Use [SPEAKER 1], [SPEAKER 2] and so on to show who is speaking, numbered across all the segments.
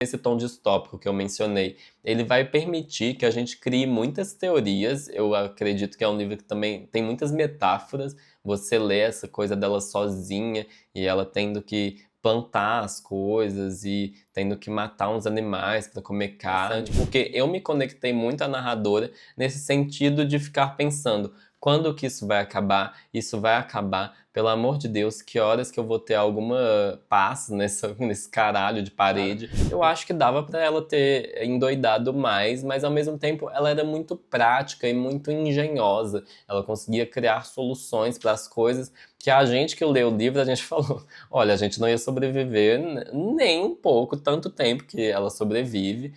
[SPEAKER 1] Esse tom distópico que eu mencionei, ele vai permitir que a gente crie muitas teorias. Eu acredito que é um livro que também tem muitas metáforas. Você lê essa coisa dela sozinha e ela tendo que plantar as coisas e tendo que matar uns animais para comer carne. Porque eu me conectei muito à narradora nesse sentido de ficar pensando: quando que isso vai acabar? Isso vai acabar. Pelo amor de Deus, que horas que eu vou ter alguma paz nesse caralho de parede? Eu acho que dava pra ela ter endoidado mais, mas ao mesmo tempo ela era muito prática e muito engenhosa. Ela conseguia criar soluções para as coisas que a gente que leu o livro, a gente falou: olha, a gente não ia sobreviver nem um pouco, tanto tempo que ela sobrevive.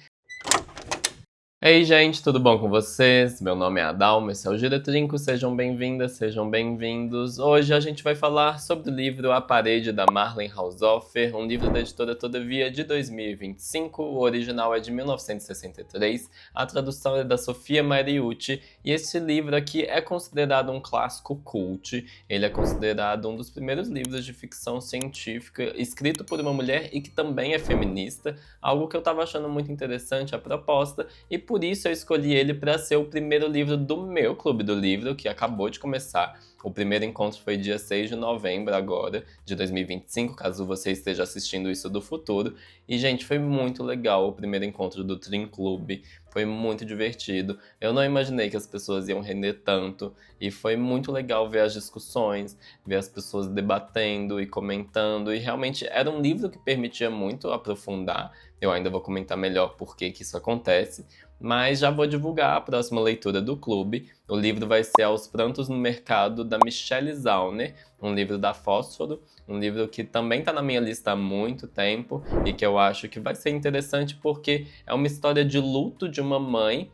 [SPEAKER 1] Ei, gente, tudo bom com vocês? Meu nome é Adalma, esse é o Gira Trinco, sejam bem-vindas, sejam bem-vindos. Hoje a gente vai falar sobre o livro A Parede, da Marlen Haushofer, um livro da editora Todavia de 2025, o original é de 1963, a tradução é da Sofia Mariucci, e esse livro aqui é considerado um clássico cult. Ele é considerado um dos primeiros livros de ficção científica escrito por uma mulher e que também é feminista, algo que eu tava achando muito interessante a proposta, e por isso eu escolhi ele para ser o primeiro livro do meu clube do livro, que acabou de começar. O primeiro encontro foi dia 6 de novembro agora, de 2025, caso você esteja assistindo isso do futuro. E, gente, foi muito legal o primeiro encontro do Trin Clube. Foi muito divertido. Eu não imaginei que as pessoas iam render tanto. E foi muito legal ver as discussões, ver as pessoas debatendo e comentando. E realmente era um livro que permitia muito aprofundar. Eu ainda vou comentar melhor por que isso acontece. Mas já vou divulgar a próxima leitura do clube. O livro vai ser Aos Prantos no Mercado, da Michelle Zauner, um livro da Fósforo, um livro que também está na minha lista há muito tempo e que eu acho que vai ser interessante porque é uma história de luto de uma mãe,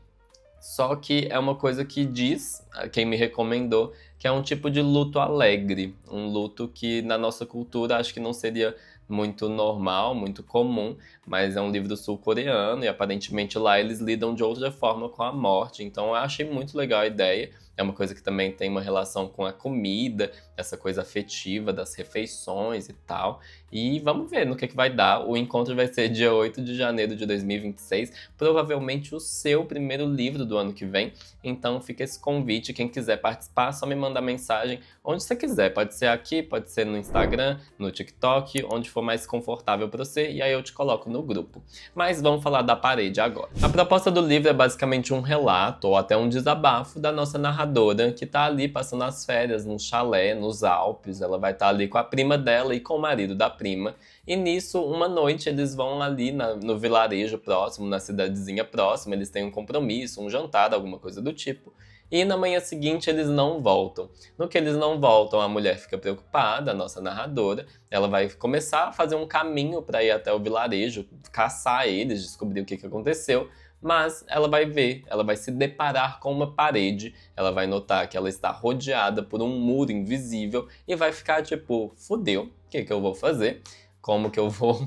[SPEAKER 1] só que é uma coisa que diz, quem me recomendou, que é um tipo de luto alegre, um luto que na nossa cultura acho que não seria muito normal, muito comum, mas é um livro sul-coreano e aparentemente lá eles lidam de outra forma com a morte, então eu achei muito legal a ideia. É uma coisa que também tem uma relação com a comida, essa coisa afetiva das refeições e tal. E vamos ver no que vai dar. O encontro vai ser dia 8 de janeiro de 2026, provavelmente o seu primeiro livro do ano que vem. Então fica esse convite, quem quiser participar, só me manda mensagem onde você quiser. Pode ser aqui, pode ser no Instagram, no TikTok, onde for mais confortável para você, e aí eu te coloco no grupo. Mas vamos falar da parede agora. A proposta do livro é basicamente um relato, ou até um desabafo da nossa narradora, que tá ali passando as férias num chalé, nos Alpes. Ela vai estar ali com a prima dela e com o marido da prima. E nisso, uma noite, eles vão ali no vilarejo próximo, na cidadezinha próxima, eles têm um compromisso, um jantar, alguma coisa do tipo. E na manhã seguinte eles não voltam. No que eles não voltam, a mulher fica preocupada, a nossa narradora. Ela vai começar a fazer um caminho para ir até o vilarejo, caçar eles, descobrir o que aconteceu. Mas ela vai ver, ela vai se deparar com uma parede, ela vai notar que ela está rodeada por um muro invisível e vai ficar tipo: fudeu, o que eu vou fazer? Como que eu vou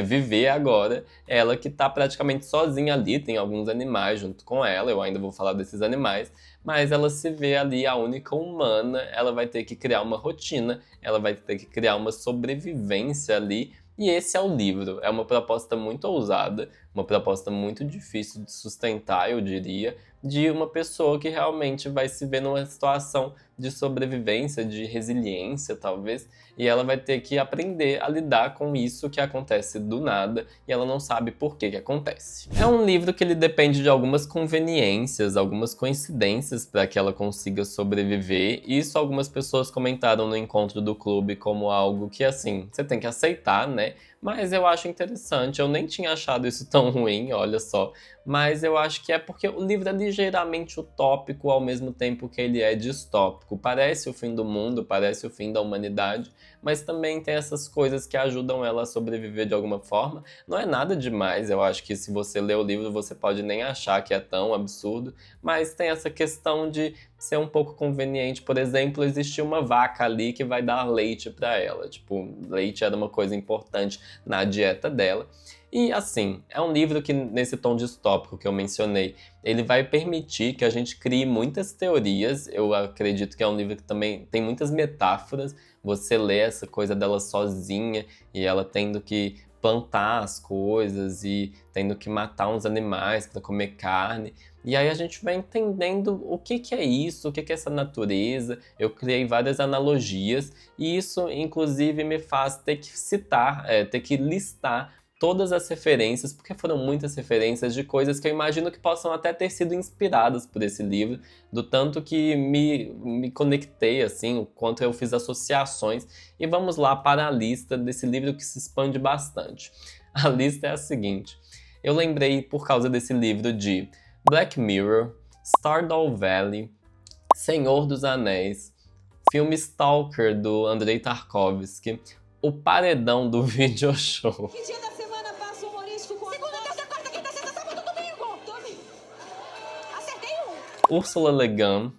[SPEAKER 1] viver agora? Ela que tá praticamente sozinha ali, tem alguns animais junto com ela, eu ainda vou falar desses animais, mas ela se vê ali a única humana, ela vai ter que criar uma rotina, ela vai ter que criar uma sobrevivência ali. E esse é o livro. É uma proposta muito ousada, uma proposta muito difícil de sustentar, eu diria, de uma pessoa que realmente vai se ver numa situação de sobrevivência, de resiliência, talvez, e ela vai ter que aprender a lidar com isso que acontece do nada e ela não sabe por que acontece. É um livro que ele depende de algumas conveniências, algumas coincidências para que ela consiga sobreviver. Isso algumas pessoas comentaram no encontro do clube como algo que, assim, você tem que aceitar, né? Mas eu acho interessante, eu nem tinha achado isso tão ruim, olha só. Mas eu acho que é porque o livro é ligeiramente utópico ao mesmo tempo que ele é distópico. Parece o fim do mundo, parece o fim da humanidade, mas também tem essas coisas que ajudam ela a sobreviver de alguma forma. Não é nada demais, eu acho que se você ler o livro você pode nem achar que é tão absurdo, mas tem essa questão de ser um pouco conveniente. Por exemplo, existe uma vaca ali que vai dar leite para ela. Tipo, leite era uma coisa importante na dieta dela. E assim, é um livro que, nesse tom distópico que eu mencionei, ele vai permitir que a gente crie muitas teorias. Eu acredito que é um livro que também tem muitas metáforas. Você lê essa coisa dela sozinha e ela tendo que plantar as coisas e tendo que matar uns animais para comer carne. E aí a gente vai entendendo o que que é isso, o que que é essa natureza. Eu criei várias analogias e isso, inclusive, me faz ter que citar, ter que listar todas as referências, porque foram muitas referências de coisas que eu imagino que possam até ter sido inspiradas por esse livro, do tanto que me conectei, assim, o quanto eu fiz associações. E vamos lá para a lista desse livro que se expande bastante. A lista é a seguinte: eu lembrei, por causa desse livro, de Black Mirror, Stardew Valley, Senhor dos Anéis, filme Stalker, do Andrei Tarkovsky, O Paredão do Video Show,
[SPEAKER 2] Que dia da semana passa o humorístico com segunda, terça, quarta, quinta, sexta, sábado, domingo? Acertei um.
[SPEAKER 1] Ursula Le Guin,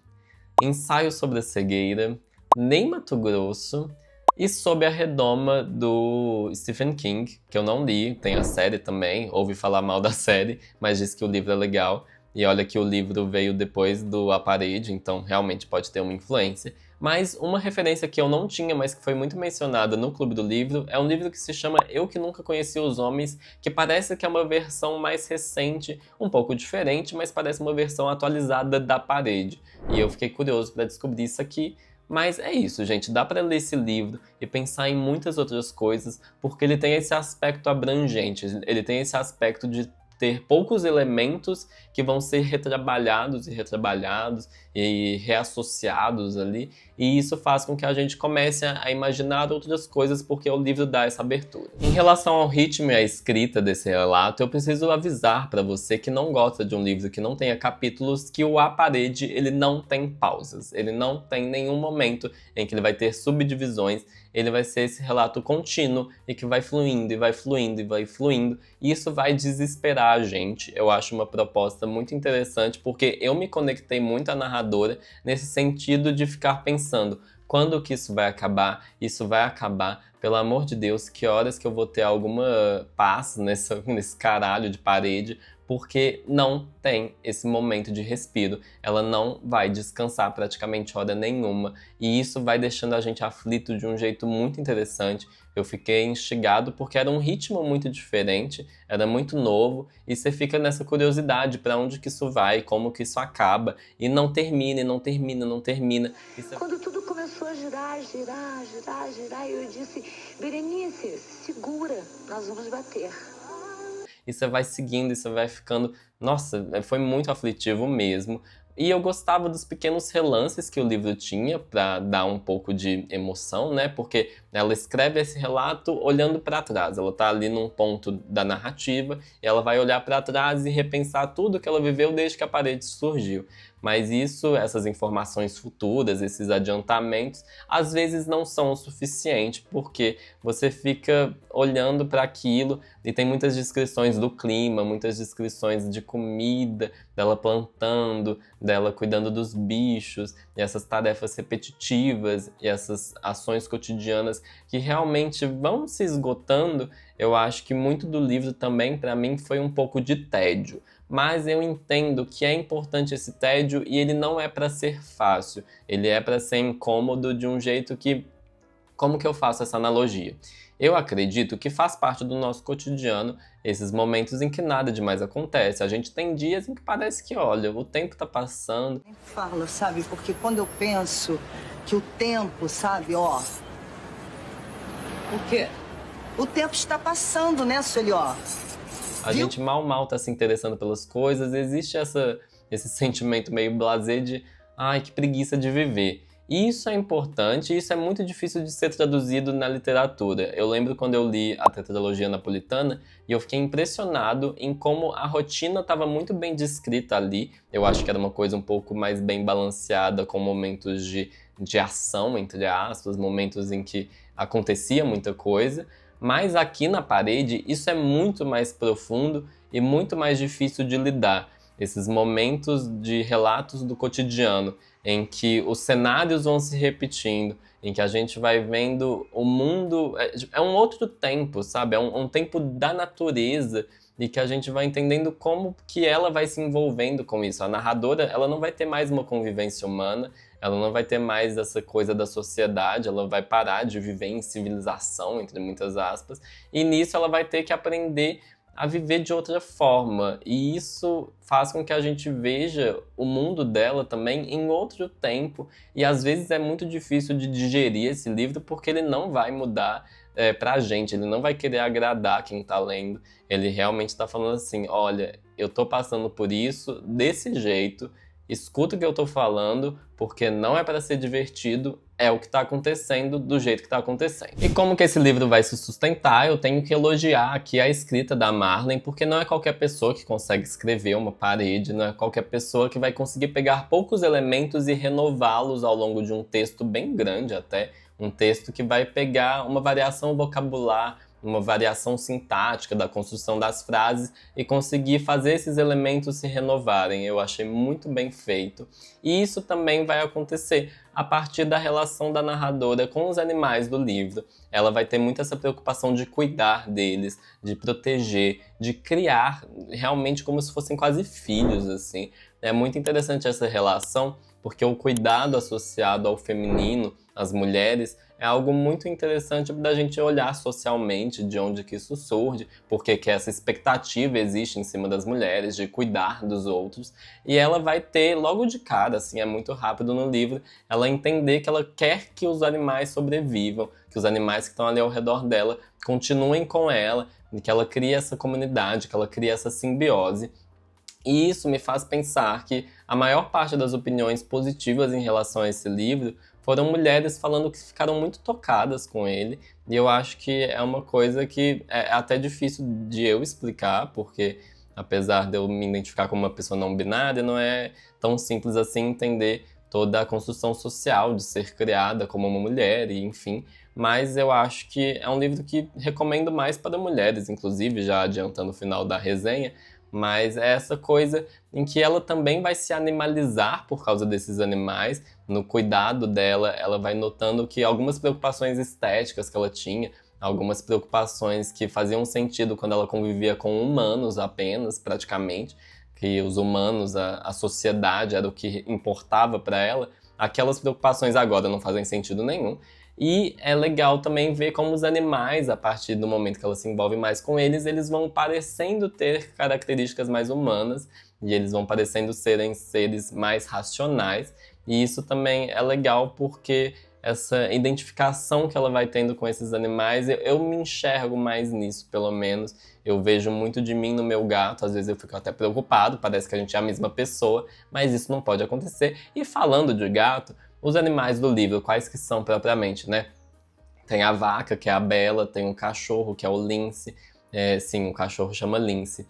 [SPEAKER 1] Ensaio sobre a Cegueira, Nem Mato Grosso e Sob a Redoma, do Stephen King, que eu não li, tem a série também, ouvi falar mal da série, mas disse que o livro é legal. E olha que o livro veio depois do A Parede, então realmente pode ter uma influência. Mas uma referência que eu não tinha, mas que foi muito mencionada no Clube do Livro, é um livro que se chama Eu Que Nunca Conheci os Homens, que parece que é uma versão mais recente, um pouco diferente, mas parece uma versão atualizada da Parede. E eu fiquei curioso para descobrir isso aqui. Mas é isso, gente. Dá para ler esse livro e pensar em muitas outras coisas, porque ele tem esse aspecto abrangente, ele tem esse aspecto de ter poucos elementos que vão ser retrabalhados e reassociados ali, e isso faz com que a gente comece a imaginar outras coisas, porque o livro dá essa abertura. Em relação ao ritmo e à escrita desse relato, eu preciso avisar para você que não gosta de um livro que não tenha capítulos, que o A Parede, ele não tem pausas, ele não tem nenhum momento em que ele vai ter subdivisões, ele vai ser esse relato contínuo e que vai fluindo e vai fluindo e vai fluindo, e isso vai desesperar a gente. Eu acho uma proposta muito interessante, porque eu me conectei muito à narradora nesse sentido de ficar pensando: quando que isso vai acabar? Isso vai acabar, pelo amor de Deus, que horas que eu vou ter alguma paz nesse caralho de parede? Porque não tem esse momento de respiro. Ela não vai descansar praticamente hora nenhuma. E isso vai deixando a gente aflito de um jeito muito interessante. Eu fiquei instigado porque era um ritmo muito diferente, era muito novo, e você fica nessa curiosidade para onde que isso vai, como que isso acaba, e não termina, e não termina, não termina.
[SPEAKER 2] Quando tudo começou a girar, eu disse: Berenice, segura, nós vamos bater.
[SPEAKER 1] E você vai seguindo, e você vai ficando... Nossa, foi muito aflitivo mesmo. E eu gostava dos pequenos relances que o livro tinha para dar um pouco de emoção, né? Porque ela escreve esse relato olhando para trás. Ela tá ali num ponto da narrativa e ela vai olhar para trás e repensar tudo que ela viveu desde que a parede surgiu. Mas isso, essas informações futuras, esses adiantamentos, às vezes não são o suficiente, porque você fica olhando para aquilo e tem muitas descrições do clima, muitas descrições de comida, dela plantando, dela cuidando dos bichos, e essas tarefas repetitivas e essas ações cotidianas que realmente vão se esgotando. Eu acho que muito do livro também, para mim, foi um pouco de tédio. Mas eu entendo que é importante esse tédio e ele não é para ser fácil. Ele é para ser incômodo de um jeito que... Como que eu faço essa analogia? Eu acredito que faz parte do nosso cotidiano esses momentos em que nada demais acontece. A gente tem dias em que parece que, olha, o tempo tá passando.
[SPEAKER 3] Nem fala, sabe? Porque quando eu penso que o tempo, sabe, ó...
[SPEAKER 2] O quê?
[SPEAKER 3] O tempo está passando, né, Sueli, ó?
[SPEAKER 1] A gente mal tá se interessando pelas coisas, existe esse sentimento meio blasé de ai, que preguiça de viver. E isso é importante, e isso é muito difícil de ser traduzido na literatura. Eu lembro quando eu li a tetralogia napolitana e eu fiquei impressionado em como a rotina estava muito bem descrita ali. Eu acho que era uma coisa um pouco mais bem balanceada, com momentos de ação, entre aspas, momentos em que acontecia muita coisa. Mas aqui na parede, isso é muito mais profundo e muito mais difícil de lidar. Esses momentos de relatos do cotidiano, em que os cenários vão se repetindo, em que a gente vai vendo o mundo. É um outro tempo, sabe? É um tempo da natureza e que a gente vai entendendo como que ela vai se envolvendo com isso. A narradora, ela não vai ter mais uma convivência humana, ela não vai ter mais essa coisa da sociedade, ela vai parar de viver em civilização, entre muitas aspas, e nisso ela vai ter que aprender a viver de outra forma. E isso faz com que a gente veja o mundo dela também em outro tempo. E às vezes é muito difícil de digerir esse livro porque ele não vai mudar pra gente, ele não vai querer agradar quem tá lendo. Ele realmente tá falando assim, olha, eu tô passando por isso desse jeito, escuta o que eu tô falando, porque não é para ser divertido, é o que tá acontecendo do jeito que tá acontecendo. E como que esse livro vai se sustentar, eu tenho que elogiar aqui a escrita da Marlen, porque não é qualquer pessoa que consegue escrever uma parede, não é qualquer pessoa que vai conseguir pegar poucos elementos e renová-los ao longo de um texto bem grande até, um texto que vai pegar uma variação vocabular, uma variação sintática da construção das frases e conseguir fazer esses elementos se renovarem. Eu achei muito bem feito. E isso também vai acontecer a partir da relação da narradora com os animais do livro. Ela vai ter muito essa preocupação de cuidar deles, de proteger, de criar realmente como se fossem quase filhos, assim. É muito interessante essa relação, porque o cuidado associado ao feminino, às mulheres, é algo muito interessante da gente olhar socialmente de onde que isso surge, porque que essa expectativa existe em cima das mulheres de cuidar dos outros, e ela vai ter logo de cara, assim, é muito rápido no livro, ela entender que ela quer que os animais sobrevivam, que os animais que estão ali ao redor dela continuem com ela, e que ela crie essa comunidade, que ela crie essa simbiose. E isso me faz pensar que a maior parte das opiniões positivas em relação a esse livro foram mulheres falando que ficaram muito tocadas com ele. E eu acho que é uma coisa que é até difícil de eu explicar, porque apesar de eu me identificar como uma pessoa não binária, não é tão simples assim entender toda a construção social de ser criada como uma mulher, e enfim. Mas eu acho que é um livro que recomendo mais para mulheres, inclusive, já adiantando o final da resenha, mas é essa coisa em que ela também vai se animalizar por causa desses animais. No cuidado dela, ela vai notando que algumas preocupações estéticas que ela tinha, algumas preocupações que faziam sentido quando ela convivia com humanos apenas, praticamente, que os humanos, a sociedade era o que importava para ela, aquelas preocupações agora não fazem sentido nenhum. E é legal também ver como os animais, a partir do momento que ela se envolve mais com eles, eles vão parecendo ter características mais humanas e eles vão parecendo serem seres mais racionais. E isso também é legal porque essa identificação que ela vai tendo com esses animais, eu me enxergo mais nisso, pelo menos. Eu vejo muito de mim no meu gato, às vezes eu fico até preocupado, parece que a gente é a mesma pessoa, mas isso não pode acontecer. E falando de gato, os animais do livro, quais que são propriamente, né? Tem a vaca, que é a Bela, tem o cachorro, que é o Lince. Sim, o cachorro chama Lince.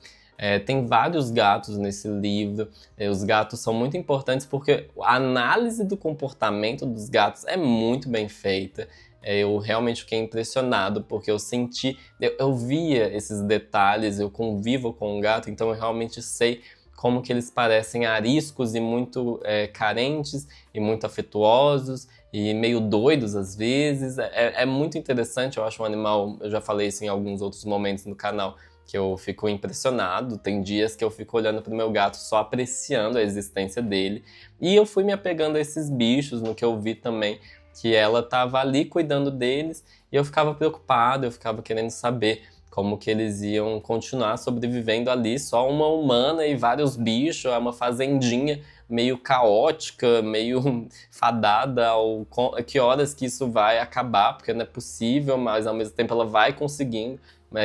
[SPEAKER 1] Tem vários gatos nesse livro. Os gatos são muito importantes porque a análise do comportamento dos gatos é muito bem feita. Eu realmente fiquei impressionado porque eu senti, eu via esses detalhes, eu convivo com um gato, então eu realmente sei como que eles parecem ariscos e muito carentes e muito afetuosos e meio doidos às vezes. É muito interessante, eu acho um animal, eu já falei isso em alguns outros momentos no canal, que eu fico impressionado. Tem dias que eu fico olhando pro meu gato só apreciando a existência dele. E eu fui me apegando a esses bichos, no que eu vi também, que ela tava ali cuidando deles e eu ficava preocupado, eu ficava querendo saber como que eles iam continuar sobrevivendo ali, só uma humana e vários bichos, é uma fazendinha meio caótica, meio fadada ao que horas que isso vai acabar, porque não é possível, mas ao mesmo tempo ela vai conseguindo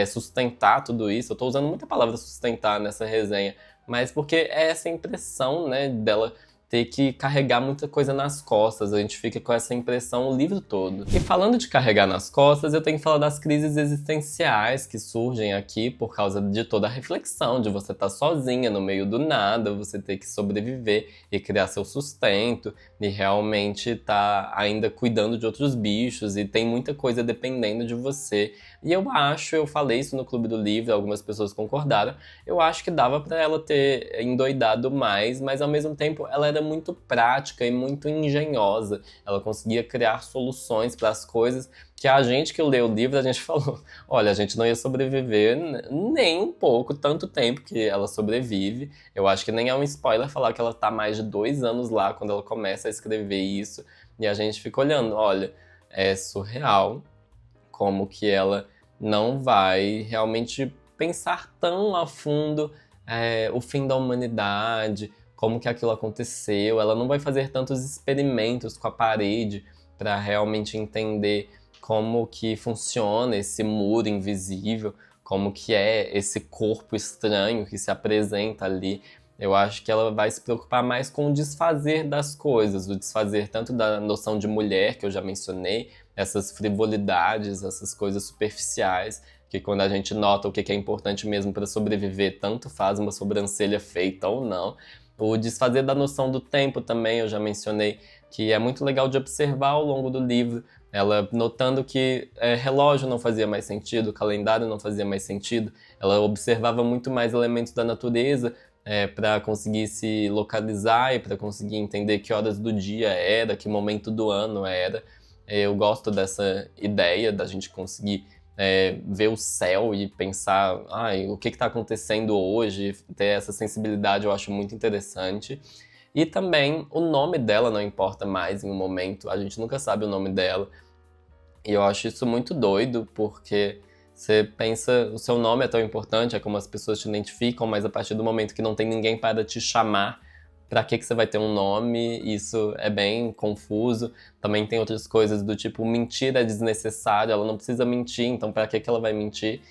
[SPEAKER 1] sustentar tudo isso. Eu tô usando muita palavra sustentar nessa resenha, mas porque é essa impressão, né, dela ter que carregar muita coisa nas costas. A gente fica com essa impressão o livro todo. E falando de carregar nas costas, eu tenho que falar das crises existenciais que surgem aqui por causa de toda a reflexão, de você estar sozinha no meio do nada, você ter que sobreviver e criar seu sustento, e realmente estar ainda cuidando de outros bichos, e tem muita coisa dependendo de você. E eu falei isso no Clube do Livro, algumas pessoas concordaram, eu acho que dava pra ela ter endoidado mais, mas ao mesmo tempo ela era muito prática e muito engenhosa. Ela conseguia criar soluções para as coisas que a gente que leu o livro, a gente falou, olha, a gente não ia sobreviver nem um pouco, tanto tempo que ela sobrevive. Eu acho que nem é um spoiler falar que ela tá mais de 2 anos lá quando ela começa a escrever isso. E a gente fica olhando, olha, é surreal como que ela não vai realmente pensar tão a fundo o fim da humanidade, como que aquilo aconteceu. Ela não vai fazer tantos experimentos com a parede para realmente entender como que funciona esse muro invisível, como que é esse corpo estranho que se apresenta ali. Eu acho que ela vai se preocupar mais com o desfazer das coisas, o desfazer tanto da noção de mulher, que eu já mencionei, essas frivolidades, essas coisas superficiais, que quando a gente nota o que é importante mesmo para sobreviver, tanto faz uma sobrancelha feita ou não. O desfazer da noção do tempo também, eu já mencionei, que é muito legal de observar ao longo do livro. Ela notando que relógio não fazia mais sentido, calendário não fazia mais sentido. Ela observava muito mais elementos da natureza para conseguir se localizar e para conseguir entender que horas do dia era, que momento do ano era. Eu gosto dessa ideia da gente conseguir ver o céu e pensar o que está acontecendo hoje, ter essa sensibilidade eu acho muito interessante. E também o nome dela não importa mais em um momento, a gente nunca sabe o nome dela. E eu acho isso muito doido, porque você pensa, o seu nome é tão importante, é como as pessoas te identificam, mas a partir do momento que não tem ninguém para te chamar, pra que você vai ter um nome? Isso é bem confuso. Também tem outras coisas do tipo, mentir é desnecessário, ela não precisa mentir, então pra que ela vai mentir?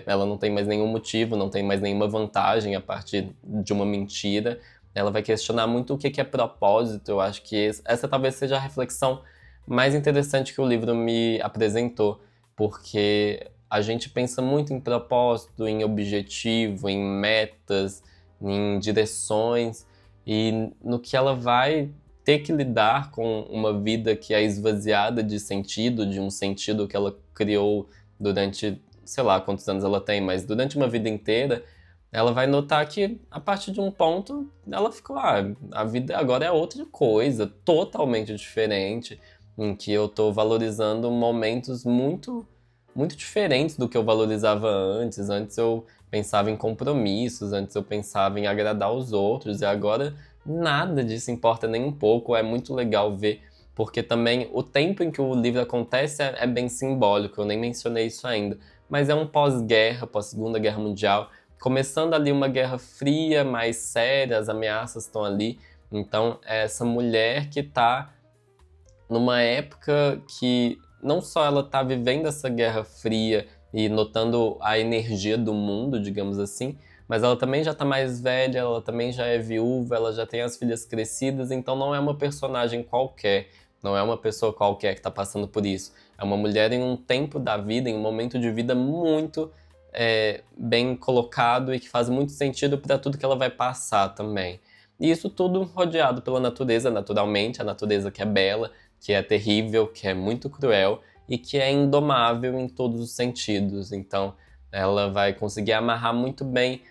[SPEAKER 1] Ela não tem mais nenhum motivo, não tem mais nenhuma vantagem a partir de uma mentira. Ela vai questionar muito o que é propósito. Eu acho que essa talvez seja a reflexão mais interessante que o livro me apresentou, porque a gente pensa muito em propósito, em objetivo, em metas, em direções, e no que ela vai ter que lidar com uma vida que é esvaziada de sentido, de um sentido que ela criou durante, sei lá quantos anos ela tem, mas durante uma vida inteira, ela vai notar que a partir de um ponto ela ficou, a vida agora é outra coisa, totalmente diferente, em que eu tô valorizando momentos muito, muito diferentes do que eu valorizava antes. Antes eu pensava em compromissos, antes eu pensava em agradar os outros, e agora nada disso importa nem um pouco. É muito legal ver, porque também o tempo em que o livro acontece é bem simbólico, eu nem mencionei isso ainda, mas é um pós-guerra, pós-Segunda Guerra Mundial, começando ali uma guerra fria, mais séria, as ameaças estão ali. Então é essa mulher que tá numa época que não só ela tá vivendo essa guerra fria e notando a energia do mundo, digamos assim, mas ela também já tá mais velha, ela também já é viúva, ela já tem as filhas crescidas, então não é uma personagem qualquer, não é uma pessoa qualquer que tá passando por isso. É uma mulher em um tempo da vida, em um momento de vida muito bem colocado e que faz muito sentido para tudo que ela vai passar também. E isso tudo rodeado pela natureza, naturalmente, a natureza que é bela, que é terrível, que é muito cruel e que é indomável em todos os sentidos. Então, ela vai conseguir amarrar muito bem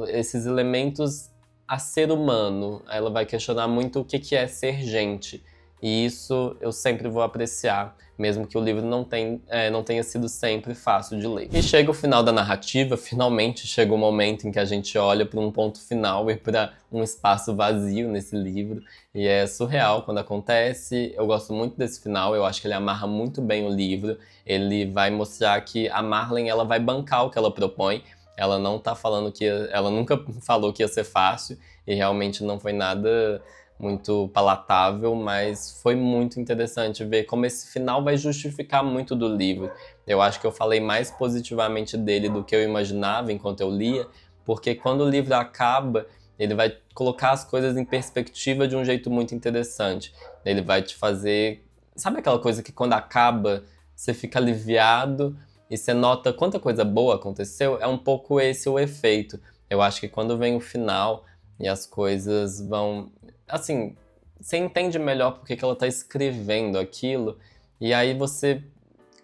[SPEAKER 1] esses elementos a ser humano. Ela vai questionar muito o que é ser gente. E isso eu sempre vou apreciar, mesmo que o livro não tenha sido sempre fácil de ler. E chega o final da narrativa, finalmente chega o momento em que a gente olha para um ponto final e para um espaço vazio nesse livro. E é surreal quando acontece. Eu gosto muito desse final, eu acho que ele amarra muito bem o livro. Ele vai mostrar que a Marlene, ela vai bancar o que ela propõe. Ela não tá falando ela nunca falou que ia ser fácil, e realmente não foi nada muito palatável, mas foi muito interessante ver como esse final vai justificar muito do livro. Eu acho que eu falei mais positivamente dele do que eu imaginava enquanto eu lia, porque quando o livro acaba, ele vai colocar as coisas em perspectiva de um jeito muito interessante. Ele vai te fazer... Sabe aquela coisa que quando acaba, você fica aliviado e você nota quanta coisa boa aconteceu? É um pouco esse o efeito. Eu acho que quando vem o final e as coisas vão... Assim, você entende melhor porque que ela tá escrevendo aquilo, e aí você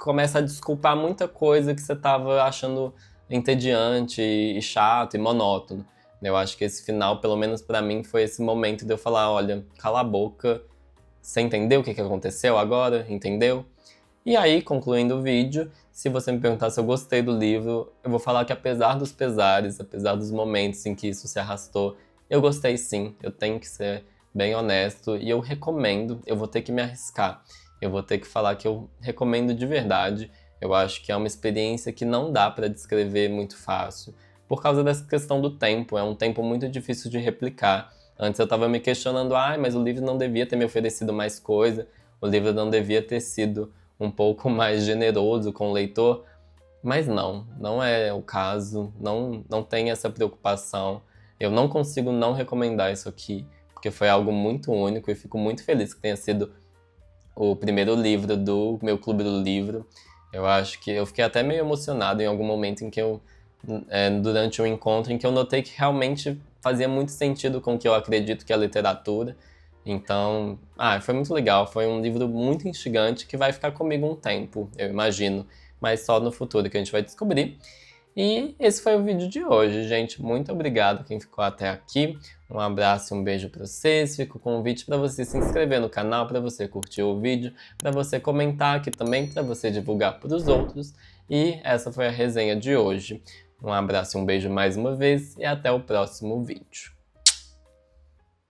[SPEAKER 1] começa a desculpar muita coisa que você tava achando entediante e chato e monótono. Eu acho que esse final, pelo menos pra mim, foi esse momento de eu falar, olha, cala a boca, você entendeu o que aconteceu agora? Entendeu? E aí, concluindo o vídeo, se você me perguntar se eu gostei do livro, eu vou falar que apesar dos pesares, apesar dos momentos em que isso se arrastou, eu gostei sim, eu tenho que ser bem honesto e eu recomendo, eu vou ter que me arriscar, eu vou ter que falar que eu recomendo de verdade. Eu acho que é uma experiência que não dá para descrever muito fácil, por causa dessa questão do tempo, é um tempo muito difícil de replicar. Antes eu estava me questionando, mas o livro não devia ter me oferecido mais coisa, o livro não devia ter sido um pouco mais generoso com o leitor, mas não é o caso, não tem essa preocupação. Eu não consigo não recomendar isso aqui, porque foi algo muito único e fico muito feliz que tenha sido o primeiro livro do meu clube do livro. Eu acho que eu fiquei até meio emocionado em algum momento em que durante um encontro, em que eu notei que realmente fazia muito sentido com o que eu acredito que é a literatura. Então, foi muito legal. Foi um livro muito instigante que vai ficar comigo um tempo, eu imagino. Mas só no futuro que a gente vai descobrir. E esse foi o vídeo de hoje, gente. Muito obrigado quem ficou até aqui. Um abraço e um beijo pra vocês. Fica o convite para você se inscrever no canal, para você curtir o vídeo, para você comentar aqui também, para você divulgar para os outros. E essa foi a resenha de hoje. Um abraço e um beijo mais uma vez e até o próximo vídeo.